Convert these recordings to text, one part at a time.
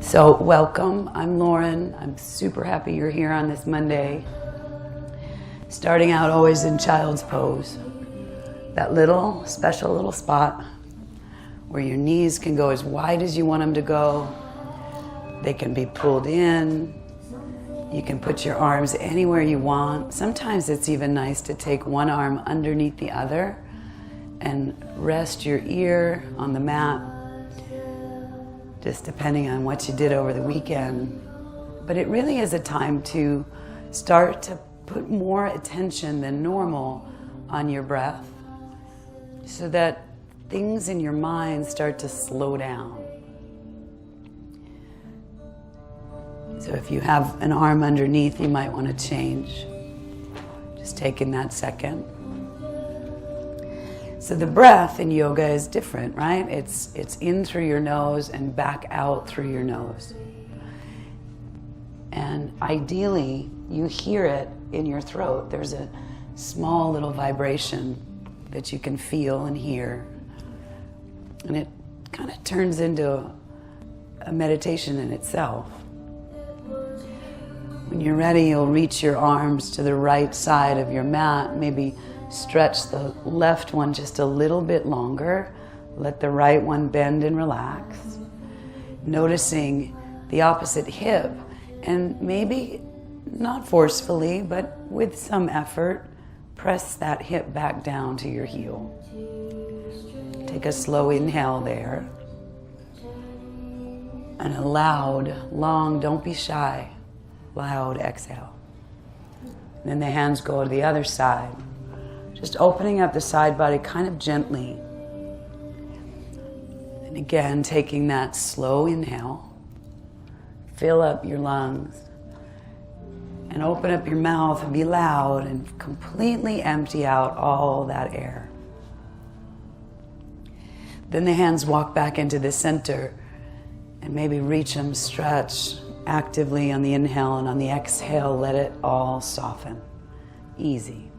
So welcome, I'm Lauren. I'm super happy you're here on this Monday. Starting out always in child's pose. That little, special little spot where your knees can go as wide as you want them to go. They can be pulled in. You can put your arms anywhere you want. Sometimes it's even nice to take one arm underneath the other and rest your ear on the mat, just depending on what you did over the weekend. But it really is a time to start to put more attention than normal on your breath so that things in your mind start to slow down. So if you have an arm underneath, you might want to change. Just taking that second. So the breath in yoga is different, right? It's in through your nose and back out through your nose. And ideally, you hear it in your throat. There's a small little vibration that you can feel and hear. And it kind of turns into a meditation in itself. When you're ready, you'll reach your arms to the right side of your mat. Maybe stretch the left one just a little bit longer. Let the right one bend and relax. Noticing the opposite hip, and maybe not forcefully, but with some effort, press that hip back down to your heel. Take a slow inhale there. And a loud, long, don't be shy, loud exhale. And then the hands go to the other side. Just opening up the side body kind of gently. And again, taking that slow inhale. Fill up your lungs. And open up your mouth and be loud and completely empty out all that air. Then the hands walk back into the center and maybe reach them, stretch actively on the inhale, and on the exhale, let it all soften. Easy.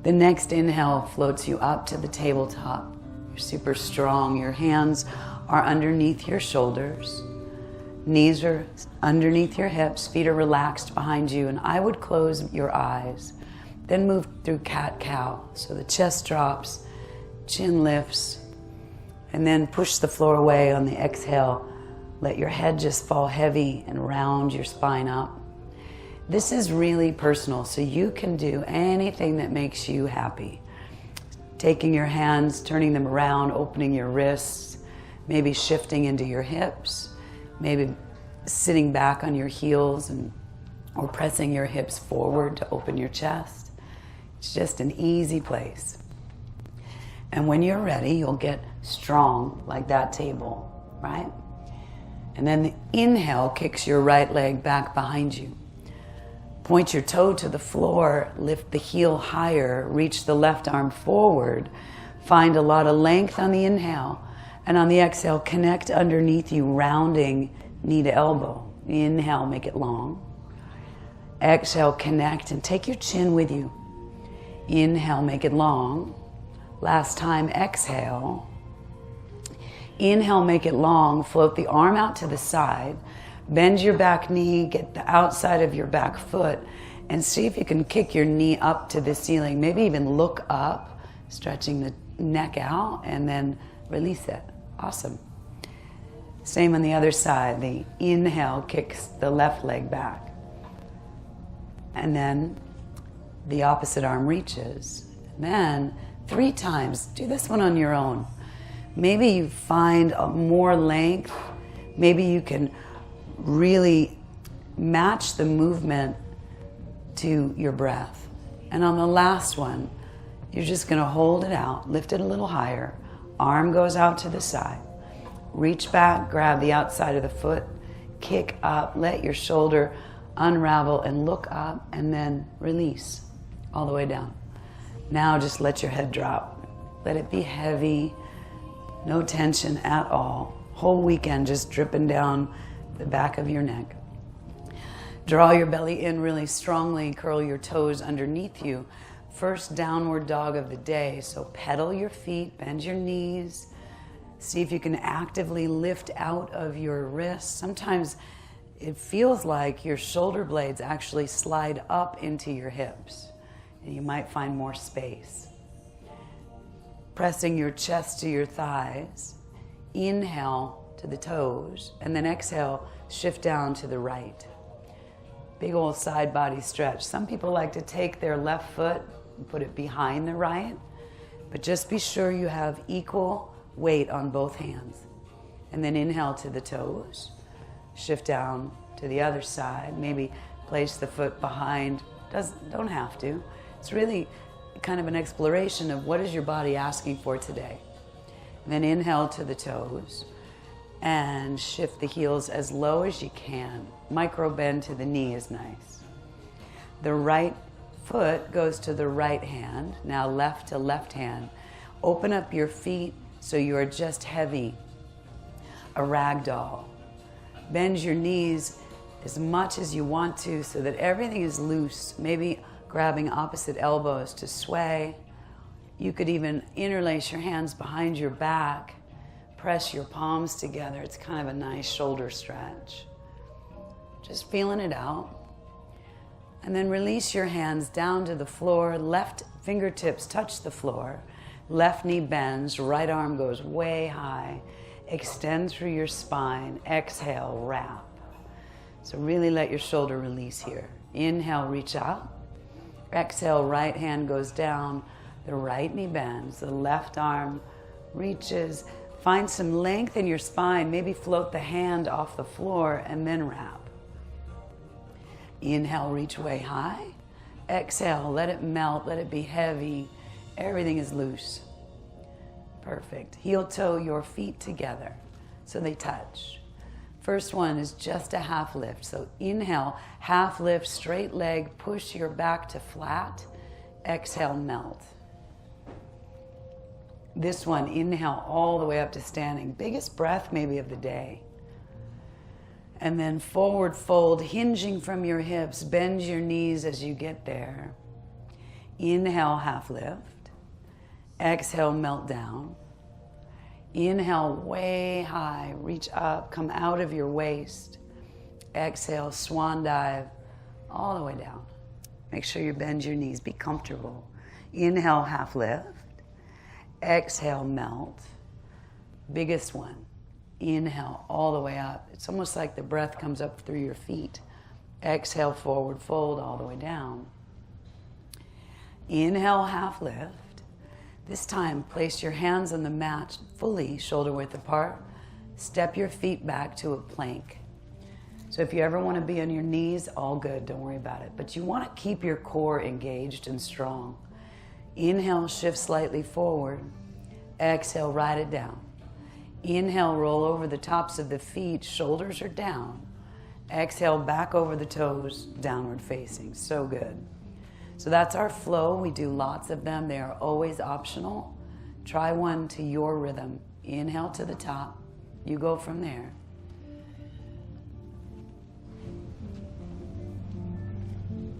The next inhale floats you up to the tabletop. You're super strong. Your hands are underneath your shoulders. Knees are underneath your hips. Feet are relaxed behind you. And I would close your eyes. Then move through cat-cow. So the chest drops, chin lifts, and then push the floor away on the exhale. Let your head just fall heavy and round your spine up. This is really personal, so you can do anything that makes you happy. Taking your hands, turning them around, opening your wrists, maybe shifting into your hips, maybe sitting back on your heels or pressing your hips forward to open your chest. It's just an easy place. And when you're ready, you'll get strong like that table, right? And then the inhale kicks your right leg back behind you. Point your toe to the floor, lift the heel higher, reach the left arm forward. Find a lot of length on the inhale. And on the exhale, connect underneath you, rounding knee to elbow. Inhale, make it long. Exhale, connect and take your chin with you. Inhale, make it long. Last time, exhale. Inhale, make it long. Float the arm out to the side. Bend your back knee, get the outside of your back foot, and see if you can kick your knee up to the ceiling. Maybe even look up, stretching the neck out, and then release it. Awesome. Same on the other side. The inhale kicks the left leg back. And then the opposite arm reaches. And then 3 times. Do this one on your own. Maybe you find more length. Maybe you can really match the movement to your breath. And on the last one, you're just going to hold it out, lift it a little higher. Arm goes out to the side. Reach back, grab the outside of the foot, kick up, let your shoulder unravel and look up, and then release all the way down. Now just let your head drop. Let it be heavy, no tension at all. Whole weekend just dripping down the back of your neck. Draw your belly in really strongly, curl your toes underneath you. First downward dog of the day, so pedal your feet, bend your knees, See if you can actively lift out of your wrists. Sometimes it feels like your shoulder blades actually slide up into your hips, and you might find more space. Pressing your chest to your thighs. Inhale to the toes, and then exhale, shift down to the right. Big old side body stretch. Some people like to take their left foot and put it behind the right, but just be sure you have equal weight on both hands. And then inhale to the toes, shift down to the other side, maybe place the foot behind. Don't have to. It's really kind of an exploration of what is your body asking for today. And then inhale to the toes and shift the heels as low as you can. Micro bend to the knee is nice. The right foot goes to the right hand. Now left to left hand. Open up your feet so you are just heavy, a rag doll. Bend your knees as much as you want to so that everything is loose. Maybe grabbing opposite elbows to sway. You could even interlace your hands behind your back. Press your palms together. It's kind of a nice shoulder stretch. Just feeling it out. And then release your hands down to the floor. Left fingertips touch the floor. Left knee bends. Right arm goes way high. Extend through your spine. Exhale, wrap. So really let your shoulder release here. Inhale, reach out. Exhale, right hand goes down. The right knee bends. The left arm reaches. Find some length in your spine. Maybe float the hand off the floor and then wrap. Inhale, reach way high. Exhale, let it melt. Let it be heavy. Everything is loose. Perfect. Heel toe your feet together so they touch. First one is just a half lift. So inhale, half lift, straight leg, push your back to flat. Exhale, melt. This one, inhale all the way up to standing. Biggest breath maybe of the day. And then forward fold, hinging from your hips. Bend your knees as you get there. Inhale, half lift. Exhale, melt down. Inhale, way high. Reach up, come out of your waist. Exhale, swan dive all the way down. Make sure you bend your knees. Be comfortable. Inhale, half lift. Exhale, melt. Biggest one. Inhale all the way up. It's almost like the breath comes up through your feet. Exhale, forward fold all the way down. Inhale, half lift. This time, place your hands on the mat fully, shoulder width apart. Step your feet back to a plank. So if you ever want to be on your knees, all good, don't worry about it. But you want to keep your core engaged and strong. Inhale, shift slightly forward. Exhale, ride it down. Inhale, roll over the tops of the feet, shoulders are down. Exhale, back over the toes, downward facing. So good. So that's our flow. We do lots of them. They are always optional. Try one to your rhythm. Inhale to the top. You go from there.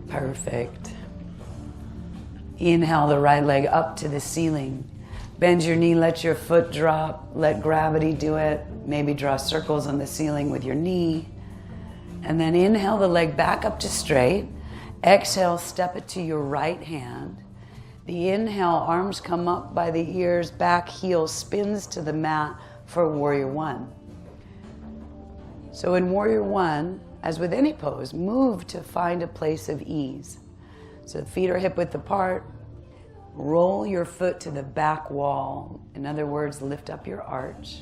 Perfect. Inhale the right leg up to the ceiling. Bend your knee, let your foot drop. Let gravity do it. Maybe draw circles on the ceiling with your knee. And then inhale the leg back up to straight. Exhale, step it to your right hand. The inhale, arms come up by the ears, back heel spins to the mat for warrior one. So in warrior one, as with any pose, move to find a place of ease. So feet are hip width apart. Roll your foot to the back wall. In other words, lift up your arch.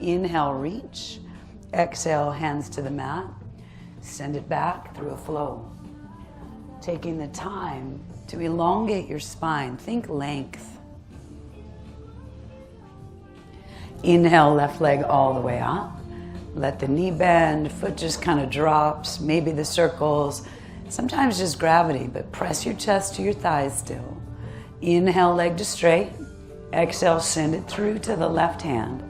Inhale, reach. Exhale, hands to the mat. Send it back through a flow. Taking the time to elongate your spine. Think length. Inhale, left leg all the way up. Let the knee bend, foot just kind of drops, maybe the circles. Sometimes just gravity, but press your chest to your thighs still. Inhale, leg to straight. Exhale, send it through to the left hand.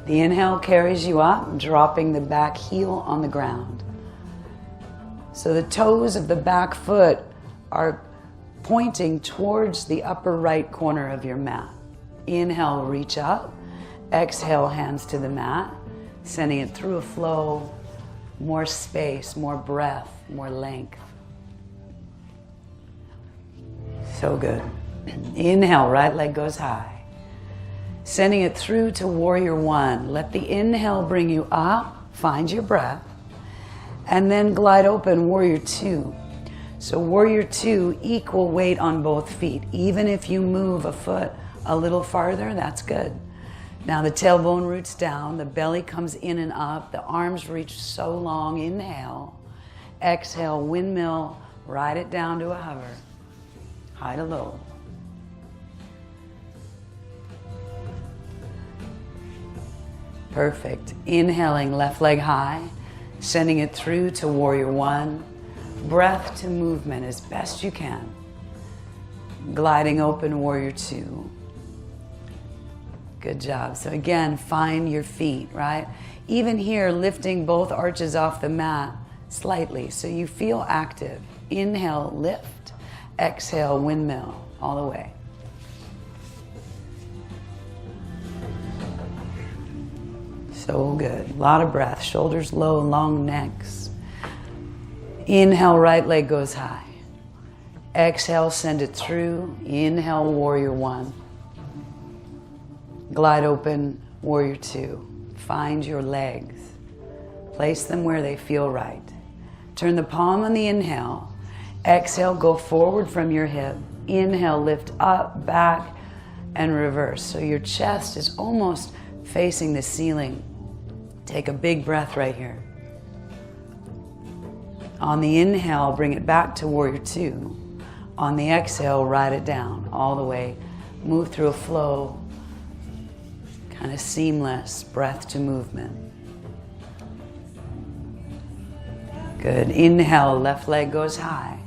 The inhale carries you up, dropping the back heel on the ground. So the toes of the back foot are pointing towards the upper right corner of your mat. Inhale, reach up. Exhale, hands to the mat, sending it through a flow, more space, more breath, more length. So good. Inhale, right leg goes high. Sending it through to warrior one. Let the inhale bring you up, find your breath, and then glide open, warrior two. So warrior two, equal weight on both feet. Even if you move a foot a little farther, that's good. Now the tailbone roots down, the belly comes in and up, the arms reach so long. Inhale, exhale, windmill, ride it down to a hover, high to low. Perfect. Inhaling, left leg high, sending it through to warrior one. Breath to movement as best you can. Gliding open, warrior two. Good job. So again, find your feet, right? Even here, lifting both arches off the mat slightly so you feel active. Inhale, lift. Exhale, windmill, all the way. So good. A lot of breath. Shoulders low, long necks. Inhale, right leg goes high. Exhale, send it through. Inhale, warrior one. Glide open, warrior two. Find your legs. Place them where they feel right. Turn the palm on the inhale. Exhale, go forward from your hip. Inhale, lift up, back, and reverse. So your chest is almost facing the ceiling. Take a big breath right here. On the inhale, bring it back to warrior two. On the exhale, ride it down all the way. Move through a flow. Kind of seamless breath to movement. Good. Inhale, left leg goes high.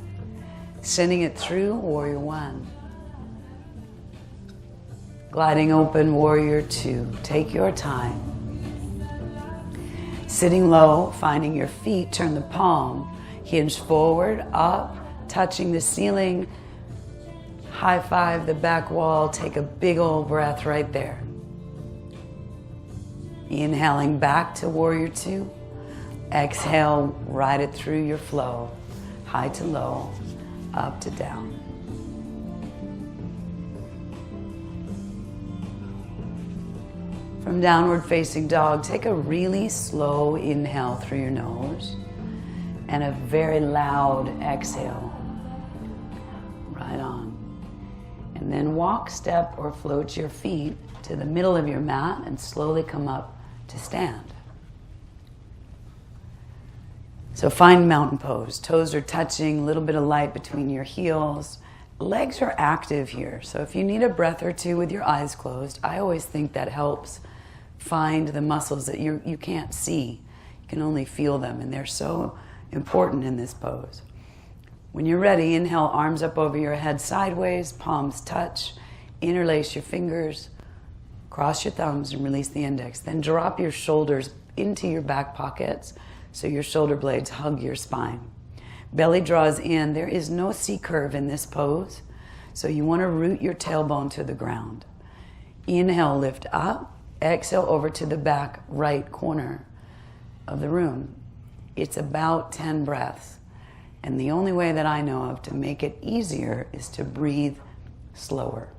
Sending it through, warrior one. Gliding open, warrior two. Take your time. Sitting low, finding your feet, turn the palm. Hinge forward, up, touching the ceiling. High five the back wall. Take a big old breath right there. Inhaling back to warrior two. Exhale, ride it through your flow. High to low, up to down. From downward facing dog, take a really slow inhale through your nose and a very loud exhale. Right on. And then walk, step, or float your feet to the middle of your mat and slowly come up to stand. So find mountain pose. Toes are touching, a little bit of light between your heels. Legs are active here. So if you need a breath or two with your eyes closed, I always think that helps find the muscles that you can't see. You can only feel them, and they're so important in this pose. When you're ready, inhale, arms up over your head sideways, palms touch, interlace your fingers, cross your thumbs and release the index. Then drop your shoulders into your back pockets so your shoulder blades hug your spine. Belly draws in. There is no C-curve in this pose, so you want to root your tailbone to the ground. Inhale, lift up. Exhale over to the back right corner of the room. It's about 10 breaths. And the only way that I know of to make it easier is to breathe slower.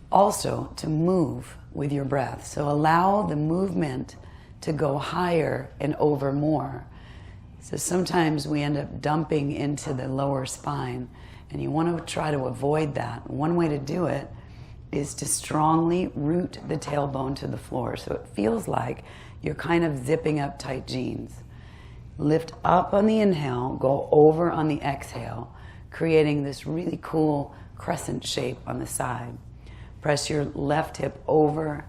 Also, to move with your breath. So allow the movement to go higher and over more. So sometimes we end up dumping into the lower spine, and you want to try to avoid that. One way to do it is to strongly root the tailbone to the floor so it feels like you're kind of zipping up tight jeans. Lift up on the inhale, go over on the exhale, creating this really cool crescent shape on the side. Press your left hip over,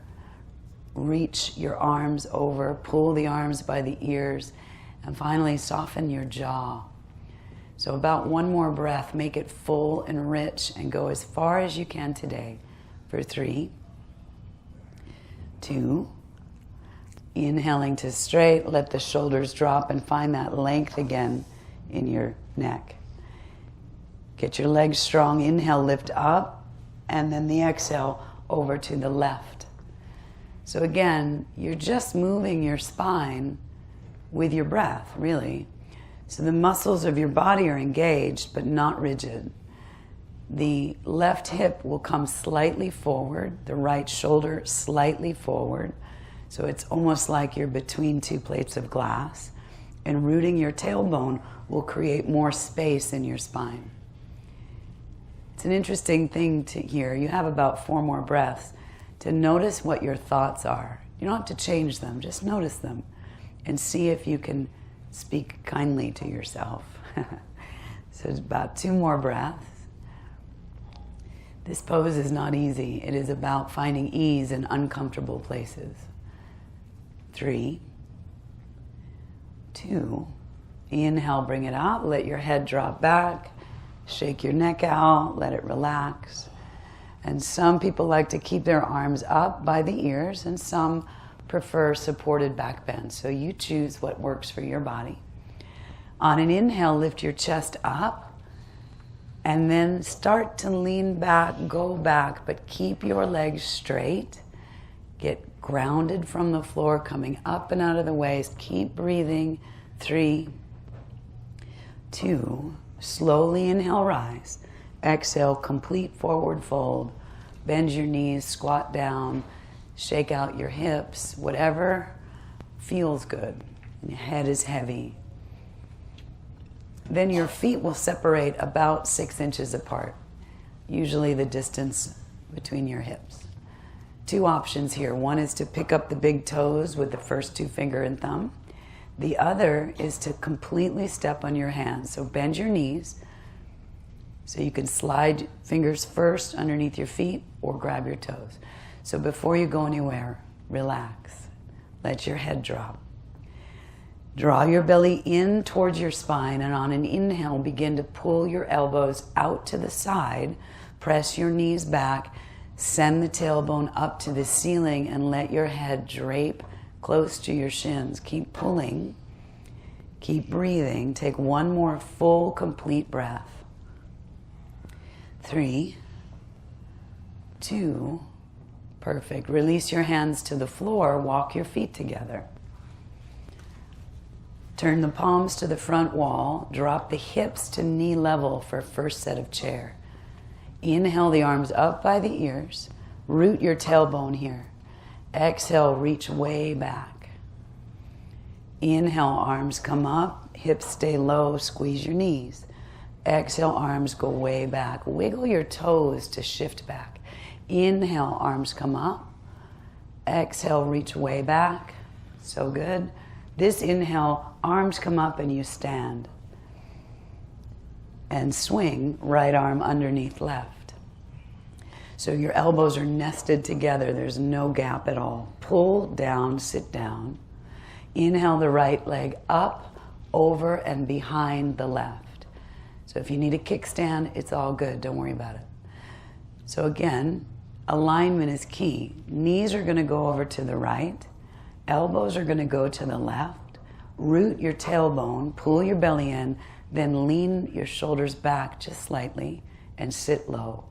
reach your arms over, pull the arms by the ears, and finally soften your jaw. So about one more breath, make it full and rich, and go as far as you can today. For 3, 2, inhaling to straight, let the shoulders drop and find that length again in your neck. Get your legs strong, inhale, lift up, and then the exhale over to the left. So again, you're just moving your spine with your breath, really. So the muscles of your body are engaged, but not rigid. The left hip will come slightly forward, the right shoulder slightly forward. So it's almost like you're between two plates of glass. And rooting your tailbone will create more space in your spine. It's an interesting thing to hear. You have about 4 more breaths to notice what your thoughts are. You don't have to change them, just notice them and see if you can speak kindly to yourself. So it's about 2 more breaths. This pose is not easy. It is about finding ease in uncomfortable places. 3, 2, inhale, bring it out, let your head drop back, shake your neck out, let it relax. And some people like to keep their arms up by the ears, and some prefer supported back bend. So you choose what works for your body. On an inhale, lift your chest up, and then start to lean back, go back, but keep your legs straight. Get grounded from the floor, coming up and out of the waist. Keep breathing. 3, 2, slowly inhale, rise. Exhale, complete forward fold. Bend your knees, squat down, shake out your hips, whatever feels good. And your head is heavy. Then your feet will separate about 6 inches apart, usually the distance between your hips. 2 options here. One is to pick up the big toes with the first 2 finger and thumb. The other is to completely step on your hands. So bend your knees so you can slide fingers first underneath your feet or grab your toes. So before you go anywhere, relax. Let your head drop. Draw your belly in towards your spine, and on an inhale, begin to pull your elbows out to the side. Press your knees back. Send the tailbone up to the ceiling and let your head drape close to your shins. Keep pulling. Keep breathing. Take 1 more full, complete breath. 3, 2, perfect. Release your hands to the floor. Walk your feet together. Turn the palms to the front wall. Drop the hips to knee level for first set of chair. Inhale the arms up by the ears. Root your tailbone here. Exhale, reach way back. Inhale, arms come up. Hips stay low. Squeeze your knees. Exhale, arms go way back. Wiggle your toes to shift back. Inhale, arms come up. Exhale, reach way back. So good. This inhale, arms come up and you stand. And swing, right arm underneath left. So your elbows are nested together. There's no gap at all. Pull down, sit down. Inhale the right leg up, over, and behind the left. So if you need a kickstand, it's all good. Don't worry about it. So again, alignment is key. Knees are going to go over to the right. Elbows are going to go to the left. Root your tailbone, pull your belly in, then lean your shoulders back just slightly and sit low.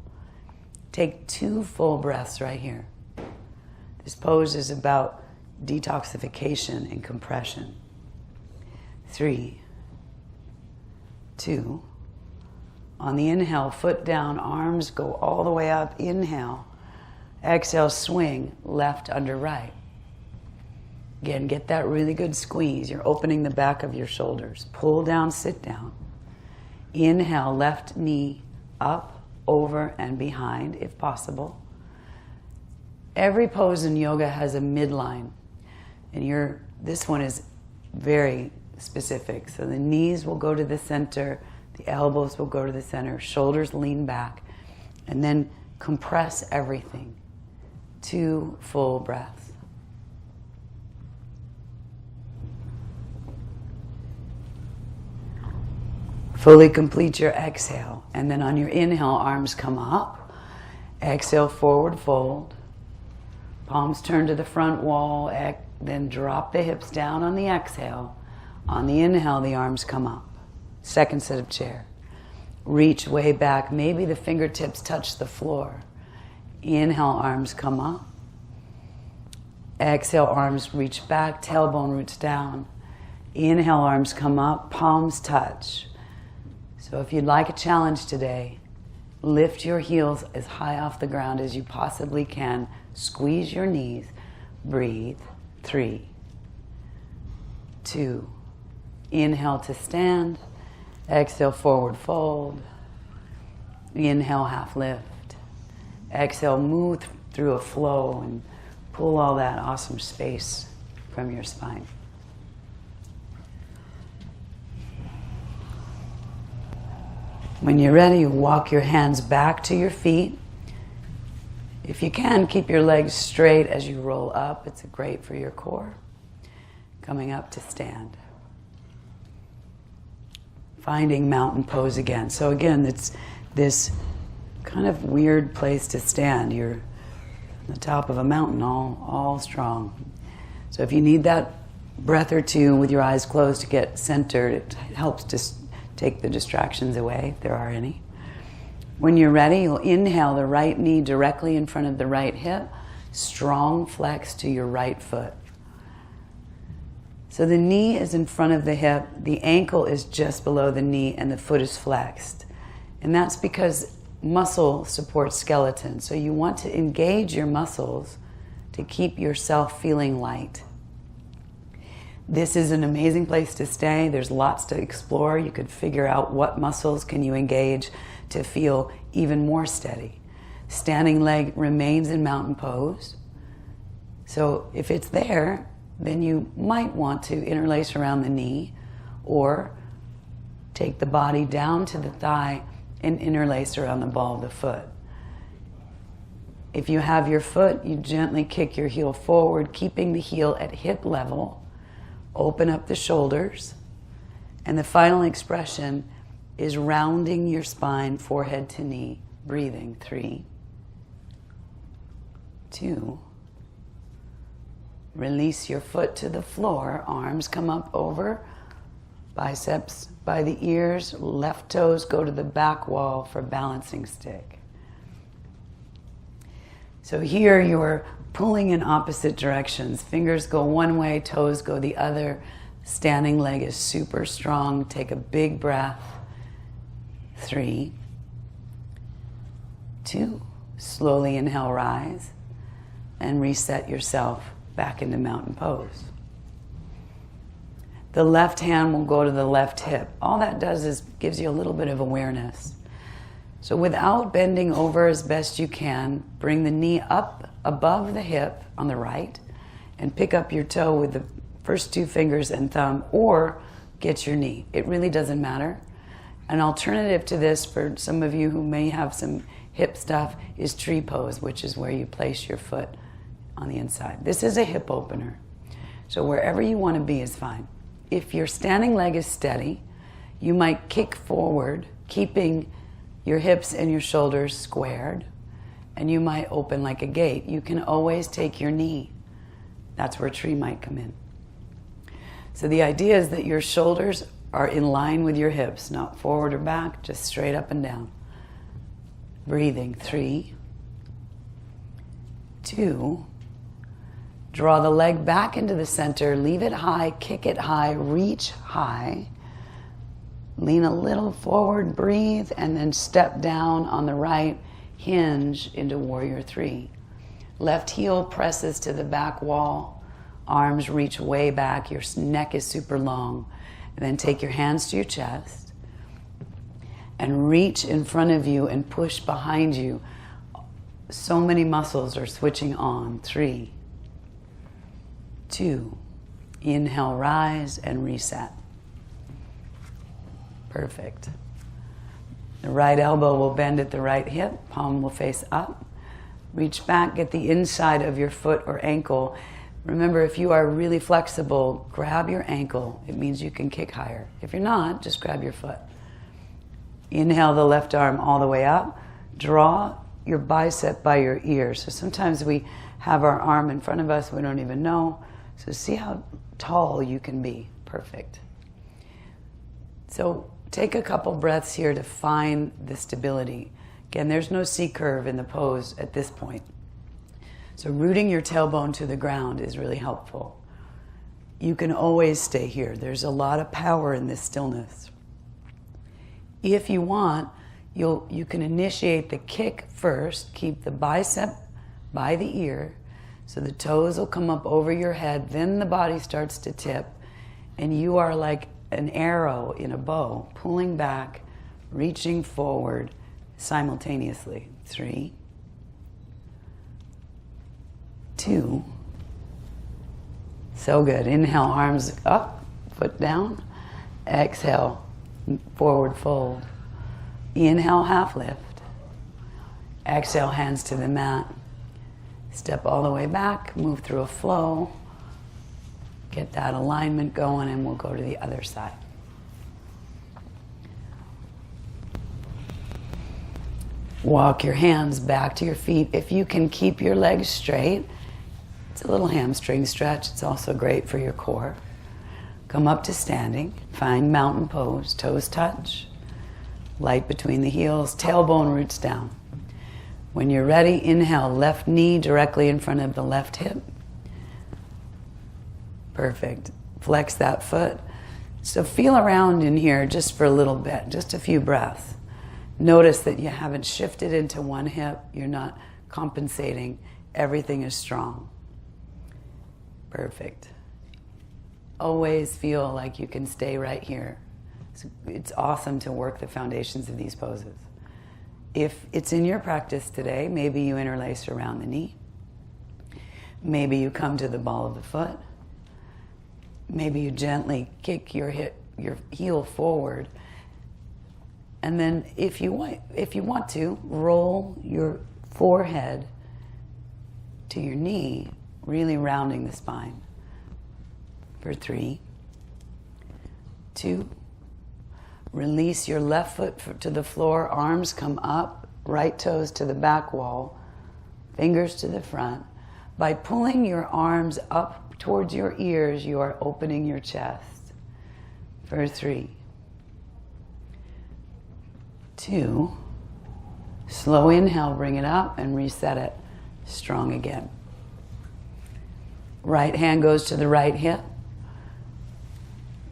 Take 2 full breaths right here. This pose is about detoxification and compression. 3, 2. On the inhale, foot down, arms go all the way up. Inhale. Exhale, swing, left under right. Again, get that really good squeeze. You're opening the back of your shoulders. Pull down, sit down. Inhale, left knee up, over, and behind, if possible. Every pose in yoga has a midline. And this one is very specific. So the knees will go to the center, the elbows will go to the center, shoulders lean back, and then compress everything. 2 full breaths. Fully complete your exhale. And then on your inhale, arms come up. Exhale, forward fold. Palms turn to the front wall. Then drop the hips down on the exhale. On the inhale, the arms come up. Second set of chair. Reach way back. Maybe the fingertips touch the floor. Inhale, arms come up. Exhale, arms reach back, tailbone roots down. Inhale, arms come up, palms touch. So if you'd like a challenge today, lift your heels as high off the ground as you possibly can. Squeeze your knees. Breathe. 3, 2. Inhale to stand. Exhale, forward fold. Inhale, half lift. Exhale, move through a flow and pull all that awesome space from your spine. When you're ready, you walk your hands back to your feet. If you can, keep your legs straight as you roll up. It's great for your core. Coming up to stand. Finding mountain pose again. So again, it's this kind of weird place to stand. You're on the top of a mountain, all strong. So if you need that breath or two with your eyes closed to get centered, it helps to take the distractions away, if there are any. When you're ready, you'll inhale the right knee directly in front of the right hip, strong flex to your right foot. So the knee is in front of the hip, the ankle is just below the knee, and the foot is flexed. And that's because muscle supports skeleton. So you want to engage your muscles to keep yourself feeling light. This is an amazing place to stay. There's lots to explore. You could figure out what muscles can you engage to feel even more steady. Standing leg remains in mountain pose. So if it's there, then you might want to interlace around the knee or take the body down to the thigh and interlace around the ball of the foot. If you have your foot, you gently kick your heel forward, keeping the heel at hip level. Open up the shoulders. And the final expression is rounding your spine, forehead to knee. Breathing. 3, 2. Release your foot to the floor. Arms come up over. Biceps by the ears. Left toes go to the back wall for balancing stick. So here you're pulling in opposite directions. Fingers go one way, toes go the other. Standing leg is super strong. Take a big breath. 3, 2. Slowly inhale, rise, and reset yourself back into mountain pose. The left hand will go to the left hip. All that does is gives you a little bit of awareness. So without bending over as best you can, bring the knee up above the hip on the right and pick up your toe with the first 2 fingers and thumb, or get your knee. It really doesn't matter. An alternative to this for some of you who may have some hip stuff is tree pose, which is where you place your foot on the inside. This is a hip opener. So wherever you want to be is fine. If your standing leg is steady, you might kick forward, keeping your hips and your shoulders squared, and you might open like a gate. You can always take your knee. That's where tree might come in. So the idea is that your shoulders are in line with your hips, not forward or back, just straight up and down. Breathing. 3, 2. Draw the leg back into the center, leave it high, kick it high, reach high. Lean a little forward, breathe, and then step down on the right, hinge into warrior 3. Left heel presses to the back wall, arms reach way back, your neck is super long. And then take your hands to your chest and reach in front of you and push behind you. So many muscles are switching on. 3, 2. Inhale, rise, and reset. Perfect. The right elbow will bend at the right hip, palm will face up. Reach back, get the inside of your foot or ankle. Remember, if you are really flexible, grab your ankle. It means you can kick higher. If you're not, just grab your foot. Inhale the left arm all the way up. Draw your bicep by your ear. So sometimes we have our arm in front of us, we don't even know. So see how tall you can be. Perfect. So take a couple breaths here to find the stability. Again, there's no C curve in the pose at this point. So rooting your tailbone to the ground is really helpful. You can always stay here. There's a lot of power in this stillness. If you want, you can initiate the kick first. Keep the bicep by the ear, so the toes will come up over your head. Then the body starts to tip, and you are like an arrow in a bow, pulling back, reaching forward simultaneously. 3, 2. So good. Inhale, arms up, foot down. Exhale, forward fold. Inhale, half lift. Exhale, hands to the mat. Step all the way back, move through a flow. Get that alignment going, and we'll go to the other side. Walk your hands back to your feet. If you can keep your legs straight, it's a little hamstring stretch. It's also great for your core. Come up to standing. Find mountain pose. Toes touch. Light between the heels. Tailbone roots down. When you're ready, inhale. Left knee directly in front of the left hip. Perfect. Flex that foot. So feel around in here just for a little bit, just a few breaths. Notice that you haven't shifted into one hip. You're not compensating. Everything is strong. Perfect. Always feel like you can stay right here. It's awesome to work the foundations of these poses. If it's in your practice today, maybe you interlace around the knee. Maybe you come to the ball of the foot. Maybe you gently kick your heel forward. And then if you want to, roll your forehead to your knee, really rounding the spine. For 3, 2, release your left foot to the floor, arms come up, right toes to the back wall, fingers to the front. By pulling your arms up towards your ears, you are opening your chest. For 3, 2, slow inhale, bring it up and reset it. Strong again. Right hand goes to the right hip.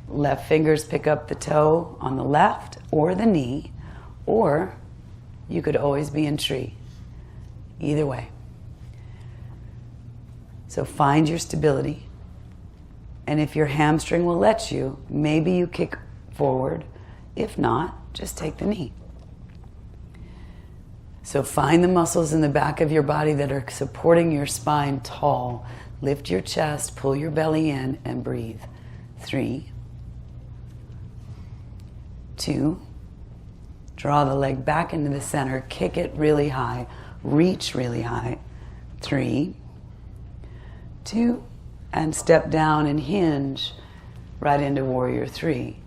Left fingers pick up the toe on the left or the knee, or you could always be in tree. Either way. So find your stability. And if your hamstring will let you, maybe you kick forward. If not, just take the knee. So find the muscles in the back of your body that are supporting your spine tall. Lift your chest, pull your belly in, and breathe. 3, 2, draw the leg back into the center, kick it really high, reach really high. 3, 2, and step down and hinge right into warrior 3.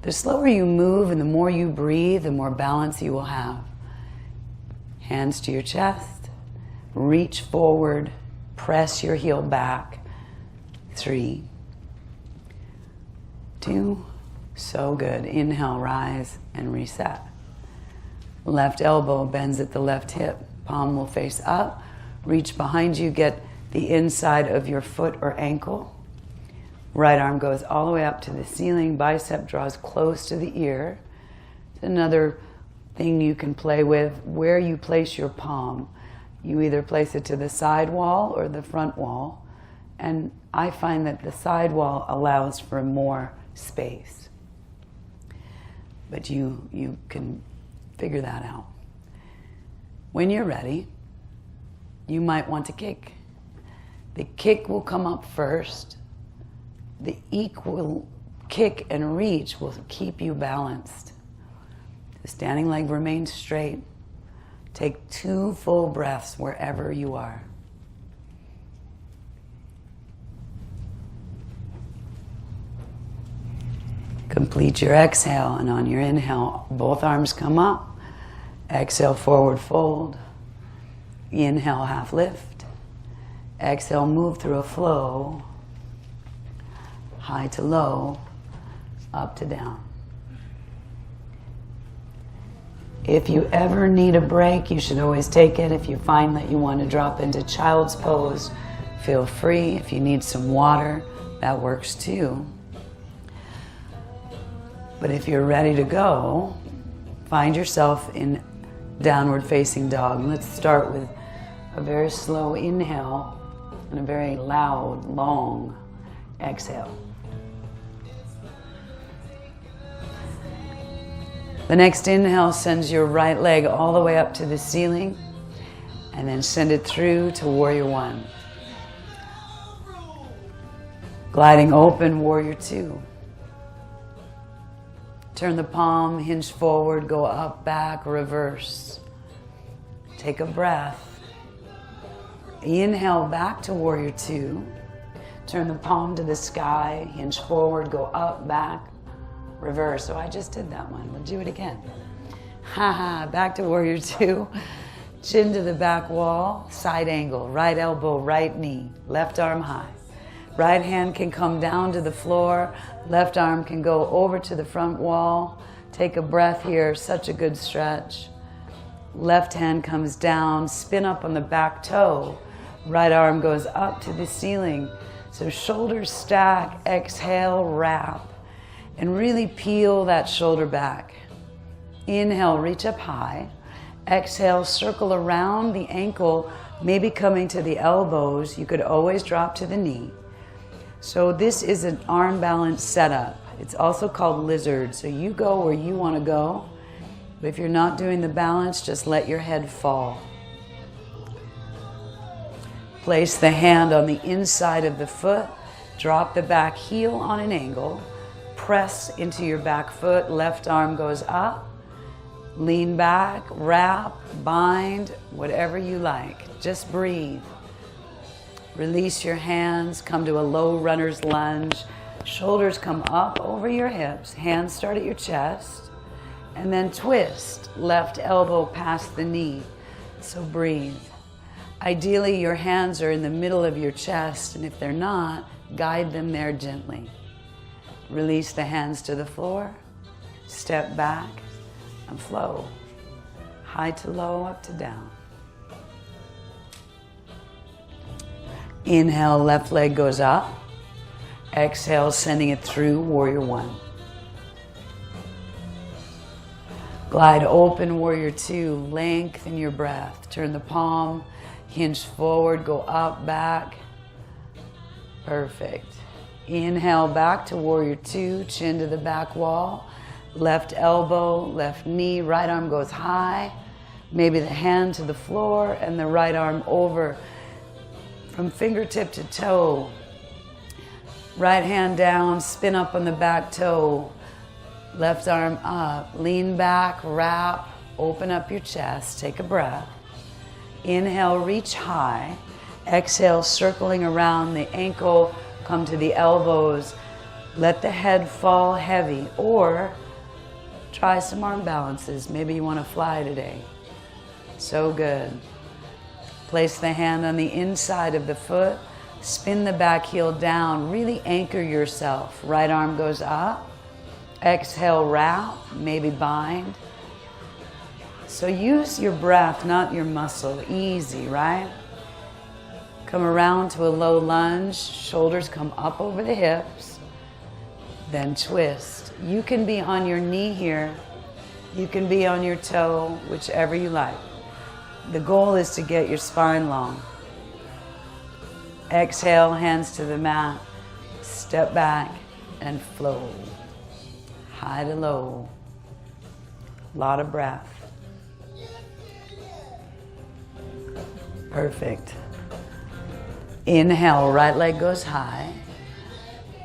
The slower you move and the more you breathe, the more balance you will have. Hands to your chest, reach forward, press your heel back. 3, 2, so good. Inhale, rise and reset. Left elbow bends at the left hip. Palm will face up. Reach behind you, get the inside of your foot or ankle. Right arm goes all the way up to the ceiling. Bicep draws close to the ear. It's another thing you can play with, where you place your palm. You either place it to the side wall or the front wall. And I find that the side wall allows for more space. But you can figure that out. When you're ready, you might want to kick. The kick will come up first. The equal kick and reach will keep you balanced. The standing leg remains straight. Take 2 full breaths wherever you are. Complete your exhale, and on your inhale, both arms come up. Exhale, forward fold. Inhale, half lift. Exhale, move through a flow. High to low, up to down. If you ever need a break, you should always take it. If you find that you want to drop into child's pose, feel free. If you need some water, that works too. But if you're ready to go, find yourself in downward facing dog. Let's start with a very slow inhale and a very loud, long exhale. The next inhale sends your right leg all the way up to the ceiling, and then send it through to warrior one. Gliding open, warrior two. Turn the palm, hinge forward, go up, back, reverse. Take a breath. Inhale back to warrior two. Turn the palm to the sky, hinge forward, go up, back, reverse. So I just did that one. We'll do it again. Back to warrior two. Chin to the back wall, side angle, right elbow, right knee, left arm high. Right hand can come down to the floor, left arm can go over to the front wall. Take a breath here, such a good stretch. Left hand comes down, spin up on the back toe. Right arm goes up to the ceiling. So shoulders stack, exhale, wrap. And really peel that shoulder back. Inhale, reach up high. Exhale, circle around the ankle, maybe coming to the elbows. You could always drop to the knee. So this is an arm balance setup. It's also called lizard. So you go where you want to go. But if you're not doing the balance, just let your head fall. Place the hand on the inside of the foot. Drop the back heel on an angle. Press into your back foot, left arm goes up, lean back, wrap, bind, whatever you like. Just breathe. Release your hands, come to a low runner's lunge. Shoulders come up over your hips, hands start at your chest, and then twist, left elbow past the knee. So breathe. Ideally, your hands are in the middle of your chest, and if they're not, guide them there gently. Release the hands to the floor, step back, and flow. High to low, up to down. Inhale, left leg goes up. Exhale, sending it through, warrior one. Glide open, warrior two. Lengthen your breath. Turn the palm, hinge forward, go up, back. Perfect. Inhale back to warrior two, chin to the back wall. Left elbow, left knee, right arm goes high. Maybe the hand to the floor and the right arm over from fingertip to toe. Right hand down, spin up on the back toe. Left arm up, lean back, wrap, open up your chest, take a breath. Inhale, reach high. Exhale, circling around the ankle, come to the elbows. Let the head fall heavy, or try some arm balances. Maybe you want to fly today. So good. Place the hand on the inside of the foot. Spin the back heel down. Really anchor yourself. Right arm goes up. Exhale, wrap, maybe bind. So use your breath, not your muscle. Easy, right? Come around to a low lunge. Shoulders come up over the hips. Then twist. You can be on your knee here. You can be on your toe, whichever you like. The goal is to get your spine long. Exhale, hands to the mat. Step back and flow. High to low. A lot of breath. Perfect. Inhale, right leg goes high.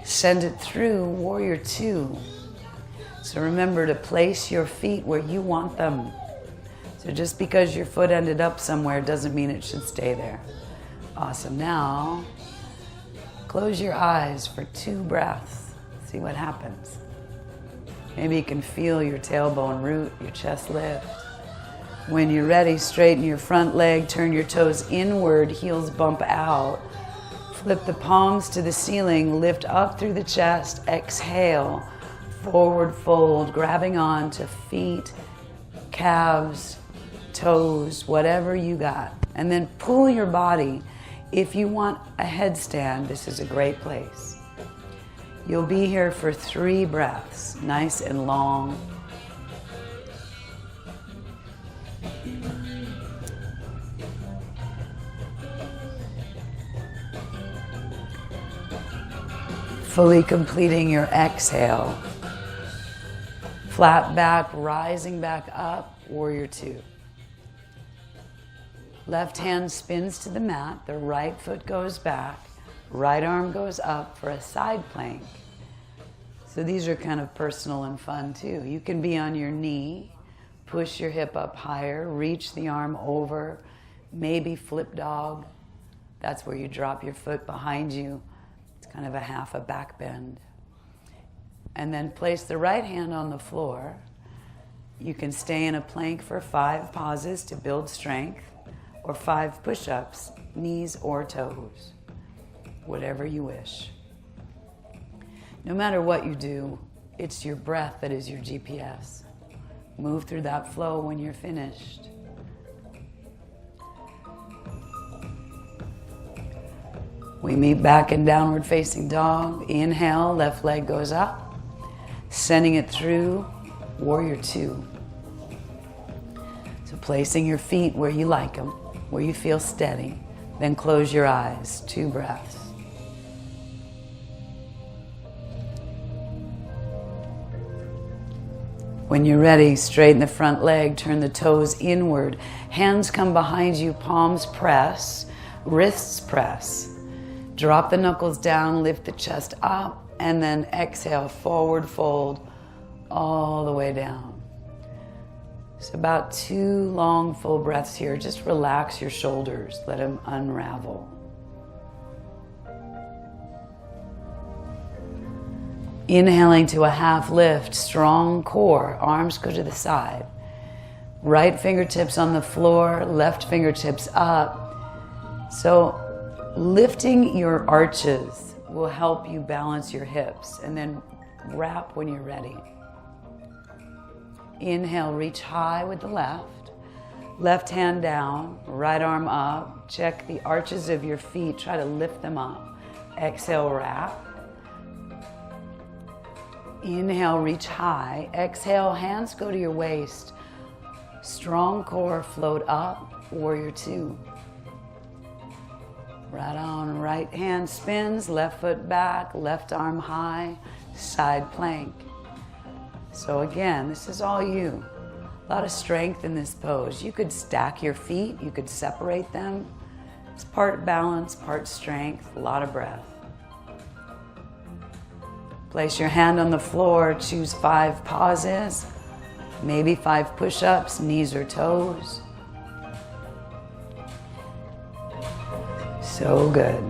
Send it through, warrior two. So remember to place your feet where you want them. So just because your foot ended up somewhere doesn't mean it should stay there. Awesome. Now, close your eyes for 2 breaths. See what happens. Maybe you can feel your tailbone root, your chest lift. When you're ready, straighten your front leg, turn your toes inward, heels bump out. Flip the palms to the ceiling, lift up through the chest, exhale, forward fold, grabbing on to feet, calves, toes, whatever you got. And then pull your body. If you want a headstand, this is a great place. You'll be here for 3 breaths, nice and long. Fully completing your exhale. Flat back, rising back up, warrior 2. Left hand spins to the mat, the right foot goes back, right arm goes up for a side plank. So these are kind of personal and fun too. You can be on your knee, push your hip up higher, reach the arm over, maybe flip dog. That's where you drop your foot behind you. It's kind of a half a back bend. And then place the right hand on the floor. You can stay in a plank for 5 pauses to build strength, or 5 push-ups, knees or toes, whatever you wish. No matter what you do, it's your breath that is your GPS. Move through that flow when you're finished. We meet back in downward facing dog. Inhale, left leg goes up, sending it through warrior 2. So placing your feet where you like them, where you feel steady, then close your eyes, 2 breaths. When you're ready, straighten the front leg, turn the toes inward, hands come behind you, palms press, wrists press. Drop the knuckles down, lift the chest up, and then exhale, forward fold all the way down. It's about 2 long full breaths here. Just relax your shoulders, let them unravel. Inhaling to a half lift, strong core, arms go to the side. Right fingertips on the floor, left fingertips up. So lifting your arches will help you balance your hips, and then wrap when you're ready. Inhale, reach high with the left. Left hand down, right arm up. Check the arches of your feet, try to lift them up. Exhale, wrap. Inhale, reach high. Exhale, hands go to your waist. Strong core, float up, warrior 2. Right on, right hand spins, left foot back, left arm high, side plank. So again, this is all you. A lot of strength in this pose. You could stack your feet, you could separate them. It's part balance, part strength, a lot of breath. Place your hand on the floor, choose 5 pauses, maybe 5 push-ups, knees or toes. So good.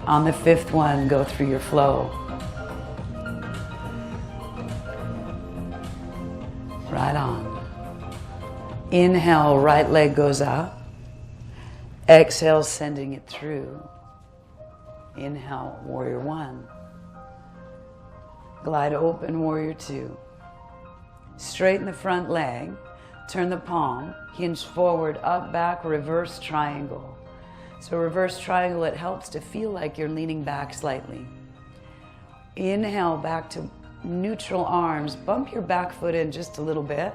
On the 5th one, go through your flow. Right on. Inhale, right leg goes up. Exhale, sending it through. Inhale, warrior 1. Glide open, warrior 2. Straighten the front leg. Turn the palm. Hinge forward, up, back, reverse triangle. So reverse triangle, it helps to feel like you're leaning back slightly. Inhale, back to neutral arms. Bump your back foot in just a little bit.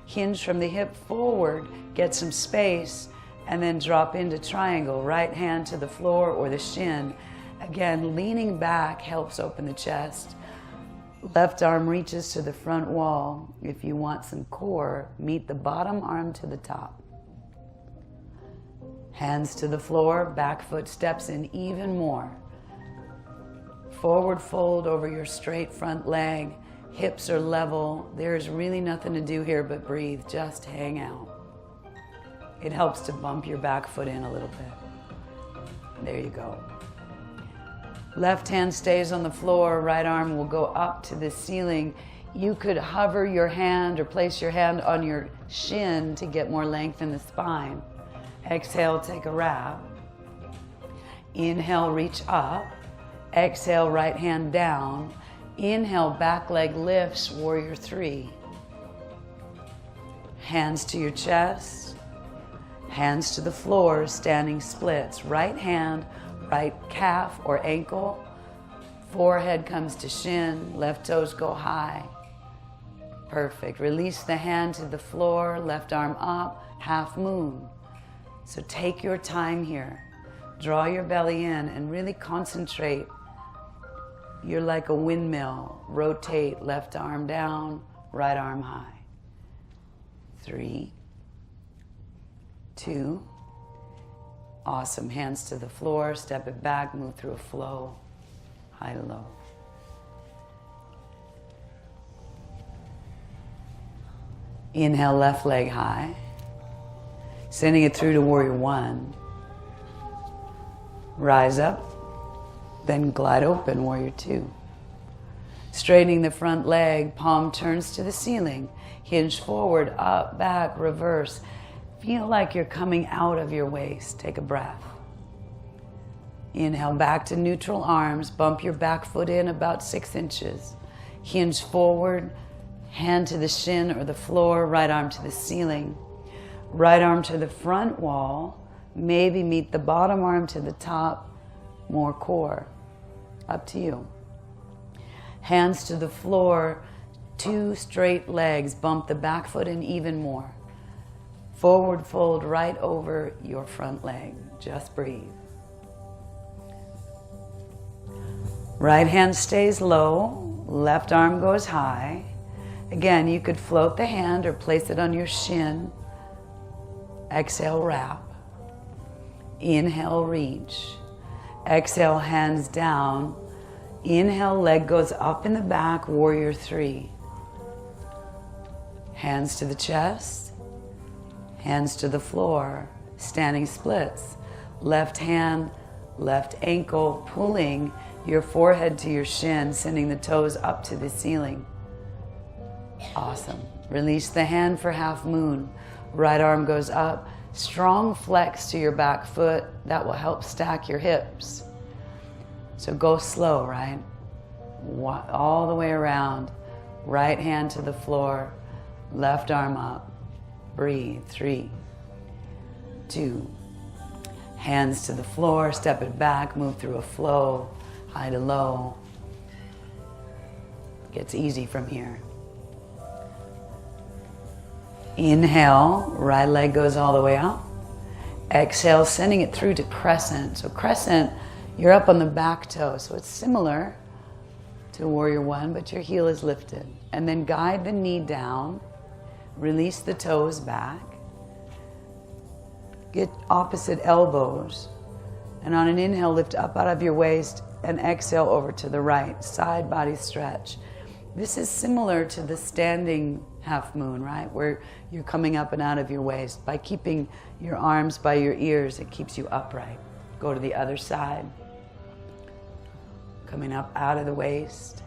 Hinge from the hip forward, get some space, and then drop into triangle. Right hand to the floor or the shin. Again, leaning back helps open the chest. Left arm reaches to the front wall. If you want some core, meet the bottom arm to the top. Hands to the floor, back foot steps in even more. Forward fold over your straight front leg. Hips are level. There's really nothing to do here but breathe. Just hang out. It helps to bump your back foot in a little bit. There you go. Left hand stays on the floor. Right arm will go up to the ceiling. You could hover your hand or place your hand on your shin to get more length in the spine. Exhale, take a wrap. Inhale, reach up. Exhale, right hand down. Inhale, back leg lifts, warrior 3. Hands to your chest, hands to the floor, standing splits. Right hand, right calf or ankle, forehead comes to shin, left toes go high. Perfect. Release the hand to the floor, left arm up, half moon. So take your time here. Draw your belly in and really concentrate. You're like a windmill. Rotate, left arm down, right arm high. 3, 2. Awesome. Hands to the floor, step it back, move through a flow, high to low. Inhale, left leg high. Sending it through to warrior 1. Rise up, then glide open, warrior 2. Straightening the front leg, palm turns to the ceiling. Hinge forward, up, back, reverse. Feel like you're coming out of your waist. Take a breath. Inhale, back to neutral arms. Bump your back foot in about 6 inches. Hinge forward, hand to the shin or the floor, right arm to the ceiling. Right arm to the front wall. Maybe meet the bottom arm to the top, more core. Up to you. Hands to the floor, 2 straight legs. Bump the back foot in even more. Forward fold right over your front leg. Just breathe. Right hand stays low, left arm goes high. Again, you could float the hand or place it on your shin. Exhale, wrap. Inhale, reach. Exhale, hands down. Inhale, leg goes up in the back, warrior 3. Hands to the chest, hands to the floor, standing splits. Left hand, left ankle, pulling your forehead to your shin, sending the toes up to the ceiling. Awesome. Release the hand for half moon. Right arm goes up. Strong flex to your back foot. That will help stack your hips. So go slow, right? All the way around. Right hand to the floor. Left arm up. Breathe. 3, 2. Hands to the floor. Step it back. Move through a flow. High to low. Gets easy from here. Inhale, right leg goes all the way up. Exhale, sending it through to crescent. So crescent, you're up on the back toe. So it's similar to warrior 1, but your heel is lifted. And then guide the knee down. Release the toes back. Get opposite elbows. And on an inhale, lift up out of your waist and exhale over to the right. Side body stretch. This is similar to the standing half moon, right? Where you're coming up and out of your waist. By keeping your arms by your ears, it keeps you upright. Go to the other side. Coming up out of the waist.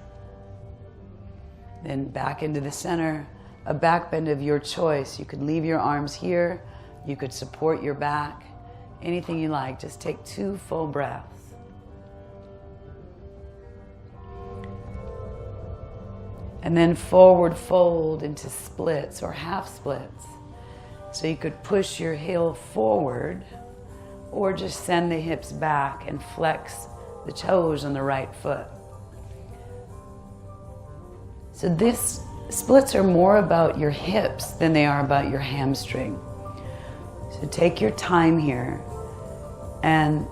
Then back into the center. A back bend of your choice. You could leave your arms here. You could support your back. Anything you like. Just take 2 full breaths. And then forward fold into splits or half splits. So you could push your heel forward or just send the hips back and flex the toes on the right foot. So this splits are more about your hips than they are about your hamstring. So take your time here. And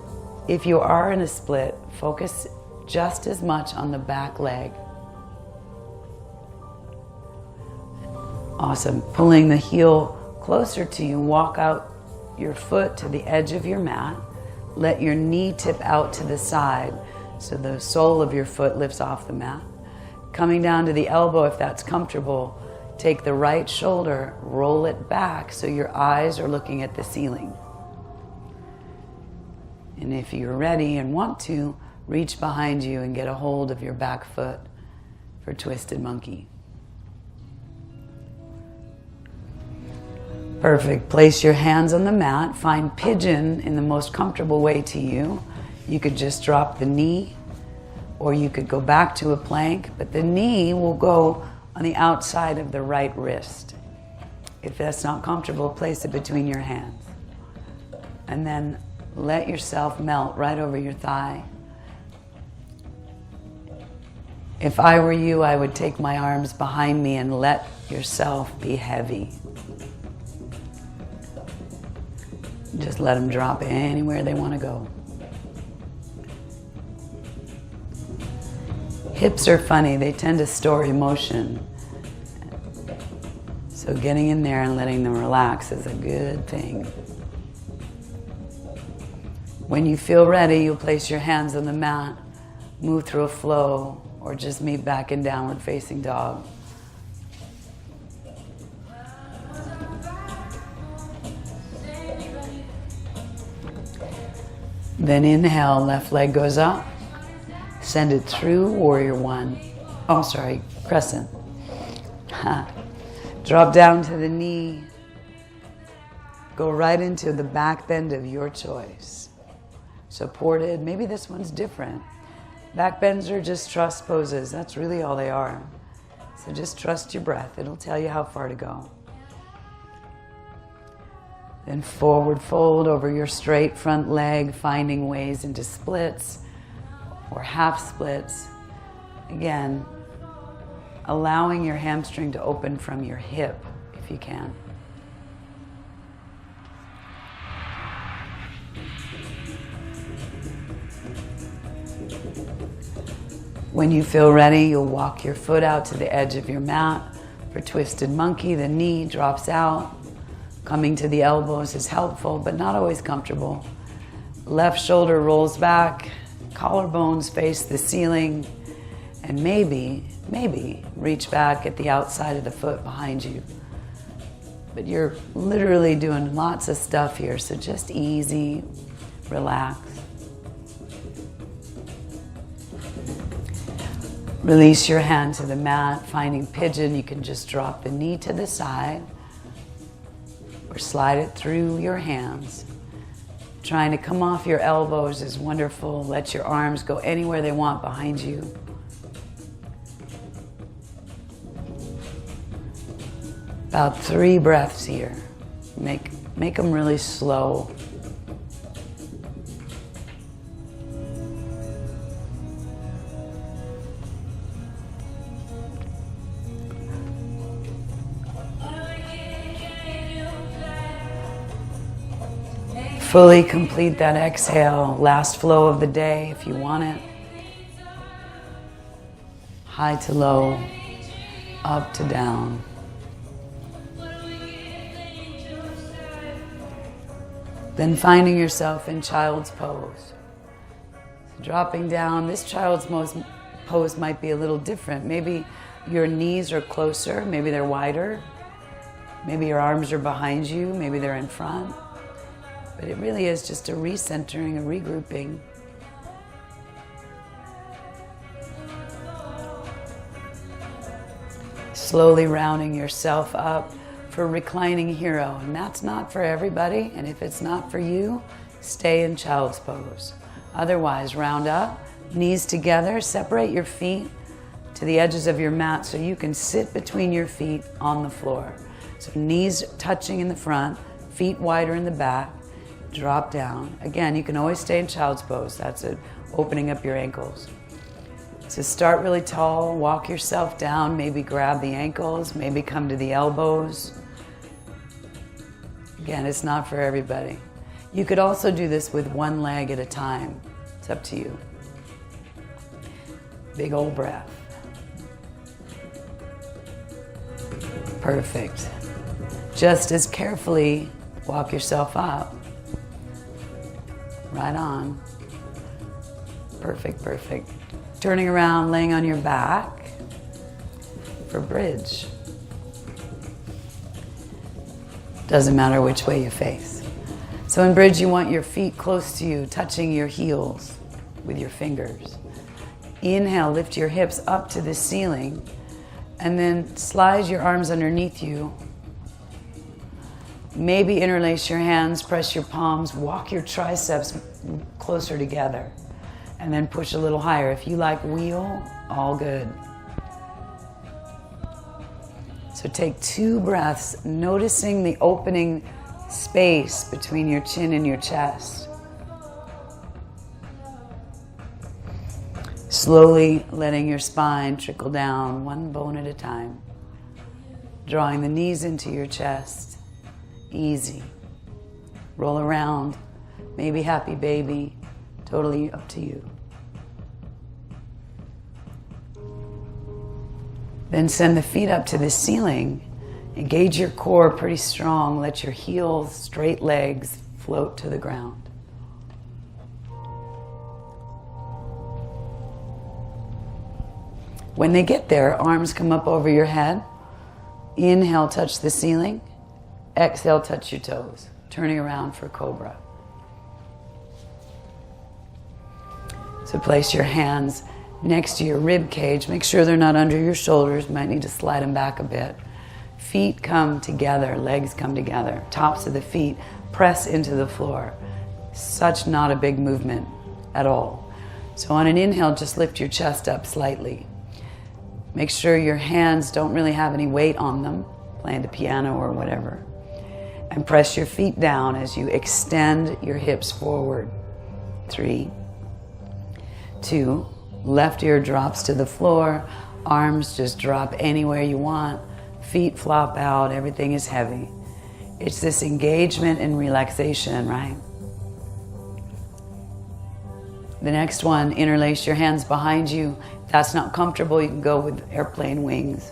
if you are in a split, focus just as much on the back leg. Awesome. Pulling the heel closer to you, walk out your foot to the edge of your mat. Let your knee tip out to the side so the sole of your foot lifts off the mat. Coming down to the elbow if that's comfortable. Take the right shoulder, roll it back so your eyes are looking at the ceiling. And if you're ready and want to, reach behind you and get a hold of your back foot for twisted monkey. Perfect. Place your hands on the mat. Find pigeon in the most comfortable way to you. You could just drop the knee, or you could go back to a plank, but the knee will go on the outside of the right wrist. If that's not comfortable, place it between your hands. And then let yourself melt right over your thigh. If I were you, I would take my arms behind me and let yourself be heavy. Just let them drop anywhere they want to go. Hips are funny, they tend to store emotion. So getting in there and letting them relax is a good thing. When you feel ready, you'll place your hands on the mat, move through a flow, or just meet back in downward facing dog. Then inhale, left leg goes up. Send it through warrior one. Oh, sorry, crescent. Drop down to the knee. Go right into the back bend of your choice. Supported, maybe this one's different. Back bends are just trust poses. That's really all they are. So just trust your breath. It'll tell you how far to go. Then forward fold over your straight front leg, finding ways into splits or half splits. Again, allowing your hamstring to open from your hip if you can. When you feel ready, you'll walk your foot out to the edge of your mat for twisted monkey. The knee drops out. Coming to the elbows is helpful, but not always comfortable. Left shoulder rolls back, collarbones face the ceiling, and maybe reach back at the outside of the foot behind you. But you're literally doing lots of stuff here, so just easy, relax. Release your hand to the mat, finding pigeon. You can just drop the knee to the side or slide it through your hands. Trying to come off your elbows is wonderful. Let your arms go anywhere they want behind you. About 3 breaths here. Make them really slow. Fully complete that exhale. Last flow of the day if you want it. High to low, up to down. Then finding yourself in child's pose. Dropping down. This child's pose might be a little different. Maybe your knees are closer, maybe they're wider. Maybe your arms are behind you, maybe they're in front. But it really is just a recentering, a regrouping. Slowly rounding yourself up for reclining hero. And that's not for everybody. And if it's not for you, stay in child's pose. Otherwise, round up, knees together, separate your feet to the edges of your mat so you can sit between your feet on the floor. So knees touching in the front, feet wider in the back. Drop down. Again, you can always stay in child's pose. That's it, opening up your ankles. So start really tall, walk yourself down, maybe grab the ankles, maybe come to the elbows. Again, it's not for everybody. You could also do this with one leg at a time. It's up to you. Big old breath. Perfect. Just as carefully walk yourself up. Right on. Perfect, perfect. Turning around, laying on your back for bridge. Doesn't matter which way you face. So in bridge, you want your feet close to you, touching your heels with your fingers. Inhale, lift your hips up to the ceiling, and then slide your arms underneath you. Maybe interlace your hands, press your palms, walk your triceps closer together, and then push a little higher. If you like wheel, all good. So take 2 breaths, noticing the opening space between your chin and your chest. Slowly letting your spine trickle down 1 bone at a time. Drawing the knees into your chest. Easy. Roll around. Maybe happy baby. Totally up to you. Then send the feet up to the ceiling. Engage your core pretty strong. Let your heels, straight legs float to the ground. When they get there, arms come up over your head. Inhale, touch the ceiling. Exhale, touch your toes. Turning around for cobra. So place your hands next to your rib cage. Make sure they're not under your shoulders. Might need to slide them back a bit. Feet come together, legs come together. Tops of the feet press into the floor. Such not a big movement at all. So on an inhale, just lift your chest up slightly. Make sure your hands don't really have any weight on them, playing the piano or whatever. And press your feet down as you extend your hips forward. 3, 2, left ear drops to the floor, arms just drop anywhere you want, feet flop out, everything is heavy. It's this engagement and relaxation, right? The next one, interlace your hands behind you. If that's not comfortable, you can go with airplane wings.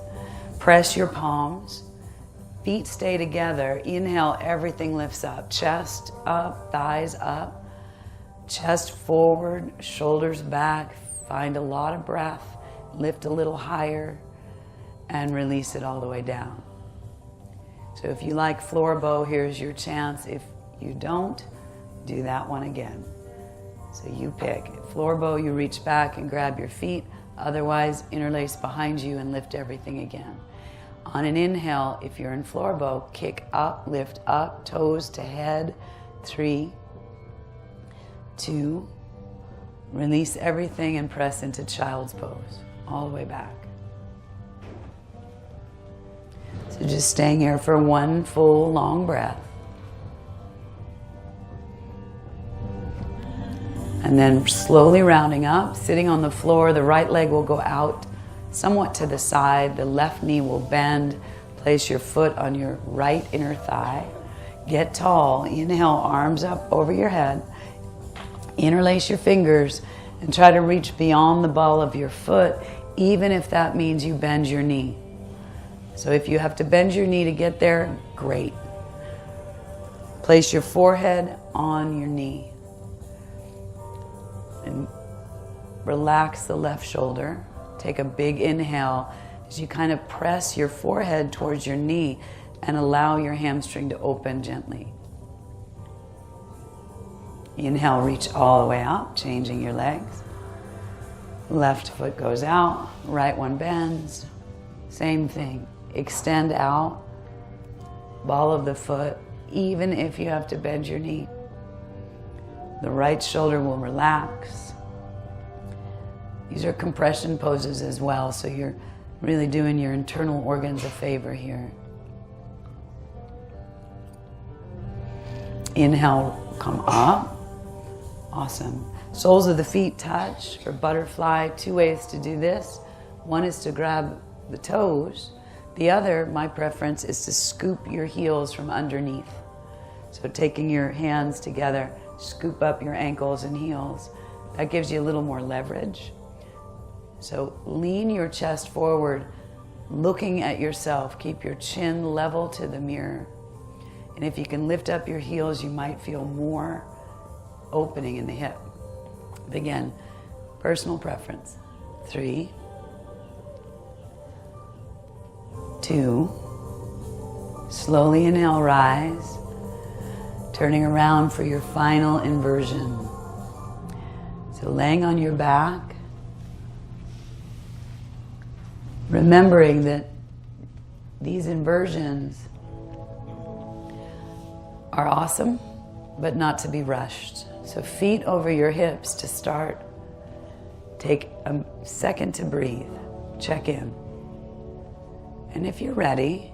Press your palms, feet stay together. Inhale, everything lifts up. Chest up, thighs up, chest forward, shoulders back. Find a lot of breath, lift a little higher, and release it all the way down. So if you like floor bow, here's your chance. If you don't, do that one again. So you pick. Floor bow, you reach back and grab your feet. Otherwise, interlace behind you and lift everything again. On an inhale, if you're in floor bow, kick up, lift up, toes to head. 3, 2, release everything and press into child's pose, all the way back. So just staying here for 1 full long breath. And then slowly rounding up, sitting on the floor, the right leg will go out somewhat to the side, the left knee will bend. Place your foot on your right inner thigh. Get tall, inhale, arms up over your head. Interlace your fingers and try to reach beyond the ball of your foot, even if that means you bend your knee. So if you have to bend your knee to get there, great. Place your forehead on your knee. And relax the left shoulder. Take a big inhale as you kind of press your forehead towards your knee and allow your hamstring to open gently. Inhale, reach all the way up, changing your legs. Left foot goes out, right one bends. Same thing. Extend out, ball of the foot, even if you have to bend your knee. The right shoulder will relax. These are compression poses as well, so you're really doing your internal organs a favor here. Inhale, come up. Awesome. Soles of the feet touch for butterfly. 2 ways to do this. One is to grab the toes. The other, my preference, is to scoop your heels from underneath. So taking your hands together, scoop up your ankles and heels. That gives you a little more leverage. So lean your chest forward, looking at yourself. Keep your chin level to the mirror. And if you can lift up your heels, you might feel more opening in the hip. But again, personal preference. 3, 2, slowly inhale, rise. Turning around for your final inversion. So laying on your back, remembering that these inversions are awesome, but not to be rushed. So feet over your hips to start. Take a second to breathe. Check in. And if you're ready,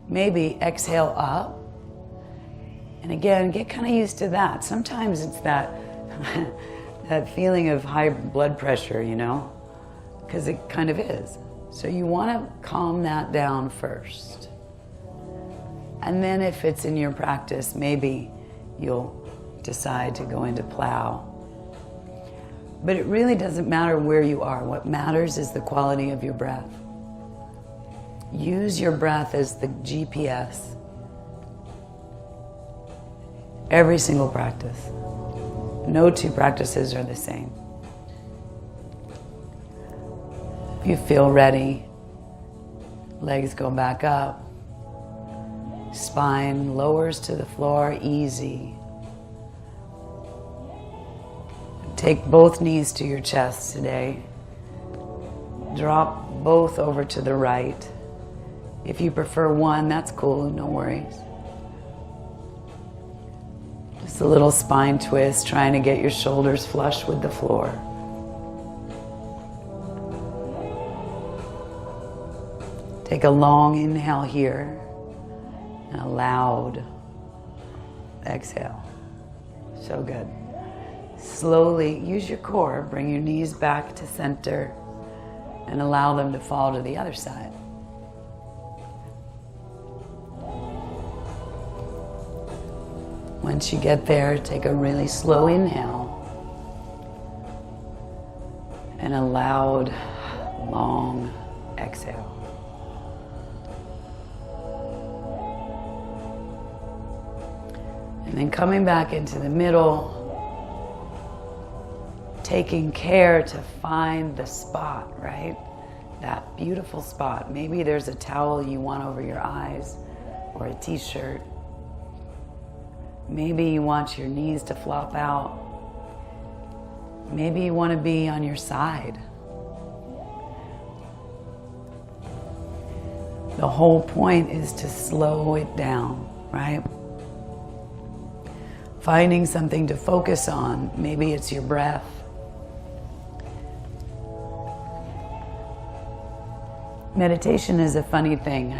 maybe exhale up. And again, get kind of used to that. Sometimes it's that, that feeling of high blood pressure, you know, because it kind of is. So you want to calm that down first. And then if it's in your practice, maybe you'll decide to go into plow. But it really doesn't matter where you are. What matters is the quality of your breath. Use your breath as the GPS. Every single practice. No two practices are the same. If you feel ready, legs go back up. Spine lowers to the floor, easy. Take both knees to your chest today. Drop both over to the right. If you prefer one, that's cool, no worries. Just a little spine twist, trying to get your shoulders flush with the floor. Take a long inhale here and a loud exhale. So good. Slowly use your core, bring your knees back to center and allow them to fall to the other side. Once you get there, take a really slow inhale and a loud, long exhale. And then coming back into the middle, taking care to find the spot, right? That beautiful spot. Maybe there's a towel you want over your eyes or a t-shirt. Maybe you want your knees to flop out. Maybe you want to be on your side. The whole point is to slow it down, right? Finding something to focus on. Maybe it's your breath. Meditation is a funny thing.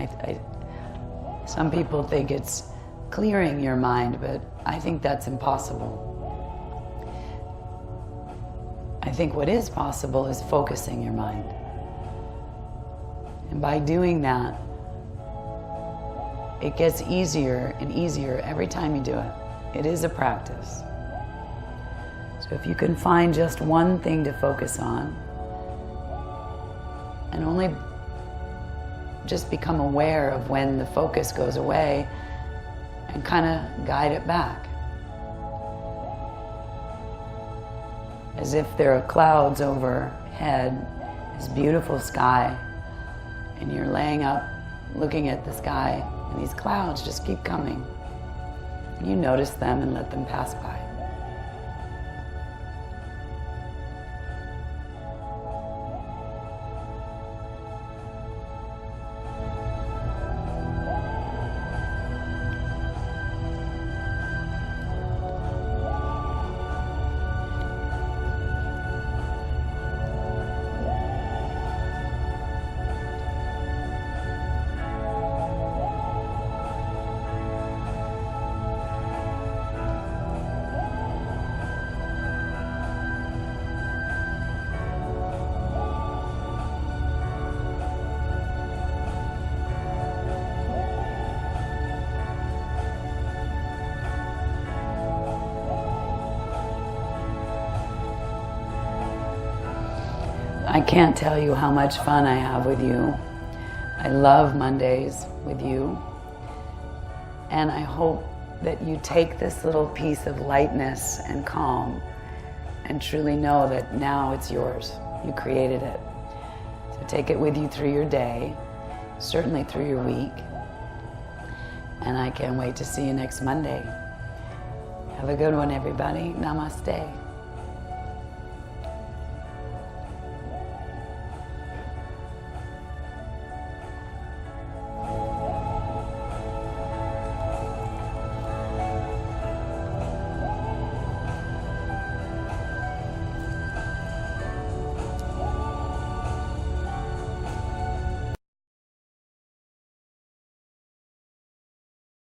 Some people think it's clearing your mind, but I think that's impossible. I think what is possible is focusing your mind. And by doing that, it gets easier and easier every time you do it. It is a practice. So if you can find just one thing to focus on, and only just become aware of when the focus goes away and kind of guide it back. As if there are clouds overhead, this beautiful sky, and you're laying up looking at the sky, and these clouds just keep coming. You notice them and let them pass by. I can't tell you how much fun I have with you. I love Mondays with you. And I hope that you take this little piece of lightness and calm and truly know that now it's yours. You created it. So take it with you through your day, certainly through your week. And I can't wait to see you next Monday. Have a good one, everybody. Namaste.